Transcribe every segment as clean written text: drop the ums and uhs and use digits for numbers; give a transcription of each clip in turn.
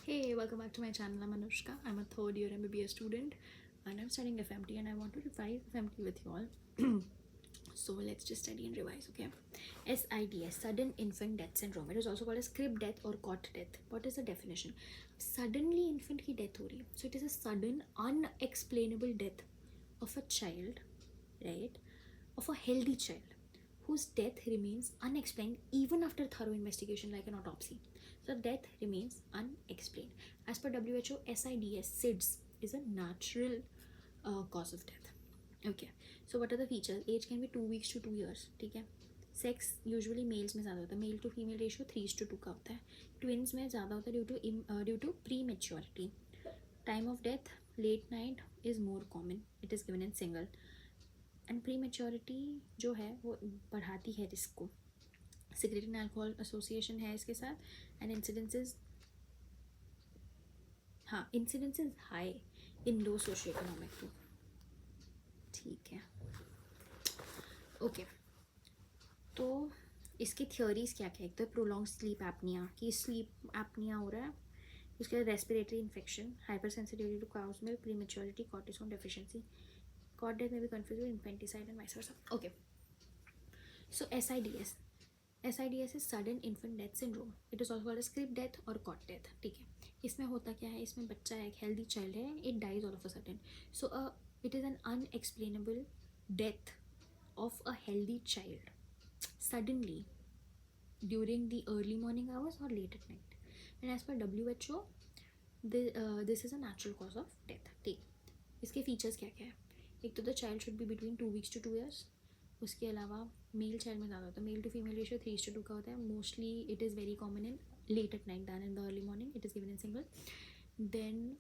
Hey, welcome back to my channel. I'm Anushka. I'm a third year MBBS student and I'm studying FMT and I want to revise FMT with you all. So let's just study and revise, okay? SIDS, sudden infant death syndrome. It is also called as crib death or cot death. What is the definition? Suddenly infant की death हो रही है. So it is a sudden unexplainable death of a child, right? Of a healthy child whose death remains unexplained even after thorough investigation like an autopsy. So death remains unexplained. As per WHO, SIDS is a natural cause of death. Okay, so what are the features? Age can be 2 weeks to 2 years. ठीक है. Sex usually mails में ज़्यादा होता है. Mail to female ratio 3:2 का होता है. Twins में ज़्यादा होता है due to prematurity. Time of death late night is more common. It is given in single. And prematurity जो है वो बढ़ाती है रिस्क को. सिगरेट एंड अल्कोहल एसोसिएशन है इसके साथ. And incidences high in low socio economic group. ठीक है, ओके. तो इसकी थियोरीज क्या क्या है? एक तो प्रोलॉन्ग स्लीप एपनिया, कि स्लीप एपनिया हो रहा है. उसके बाद respiratory infection, hypersensitivity to cow's milk, prematurity, cortisone deficiency. Cot death में भी confuse with infanticide and vice versa. Okay, so SIDS is sudden infant death syndrome. It is also called as crib death और cot death. ठीक है, इसमें होता क्या है? इसमें बच्चा एक हेल्दी चाइल्ड है, it dies all of a sudden. So it is an unexplainable death of a healthy child suddenly during the early morning hours or late at night. And as per WHO, this is a natural cause of death. ठीक, इसके features क्या क्या है? एक तो the child should be between 2 weeks to 2 years. उसके अलावा male child में ज़्यादा होता है. मेल टू फीमेल रेशियो 3:2 का होता है. Mostly it is very common in late at night than in the early morning. It is given in single. Then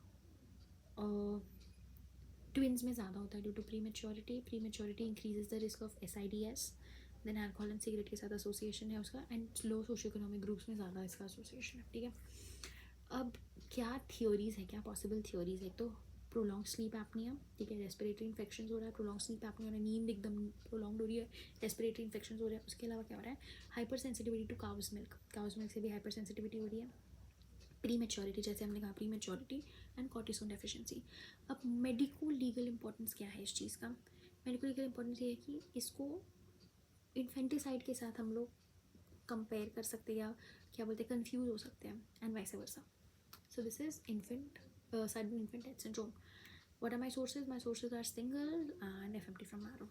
twins में ज़्यादा होता है due to prematurity increases the risk of SIDS. Then alcohol and cigarette के साथ association है उसका. And low socio economic groups में ज़्यादा इसका एसोसिएशन है. ठीक है, अब क्या थियोरीज है, क्या पॉसिबल थियोरीज है? तो प्रोलॉन्ग स्लीप एपनिया. ठीक है, रेस्पिरेटरी इन्फेक्शन हो रहा है. प्रोलॉन्ग स्लीप एपनिया हो रहा है, नींद एकदम प्रोलॉन्ग हो रही है. रेस्पिरेटरी इन्फेक्शन हो रहा है. उसके अलावा क्या हो रहा है? Hypersensitivity to cow's milk से भी हाइपर सेंसिटिविटी हो रही है. प्री मेच्योरिटी, जैसे हमने कहा, pre maturity and cortisone deficiency. अब मेडिको लीगल इंपॉर्टेंस क्या है इस चीज़ का? मेडिको लीगल इंपॉर्टेंस ये है कि इसको इन्फेंटिसाइड के साथ हम लोग कंपेयर कर सकते हैं या क्या बोलते हैं, कंफ्यूज हो सकते हैं. And vice versa. So this is sudden infant death syndrome. What are my sources? My sources are Single and FMT from Arrow.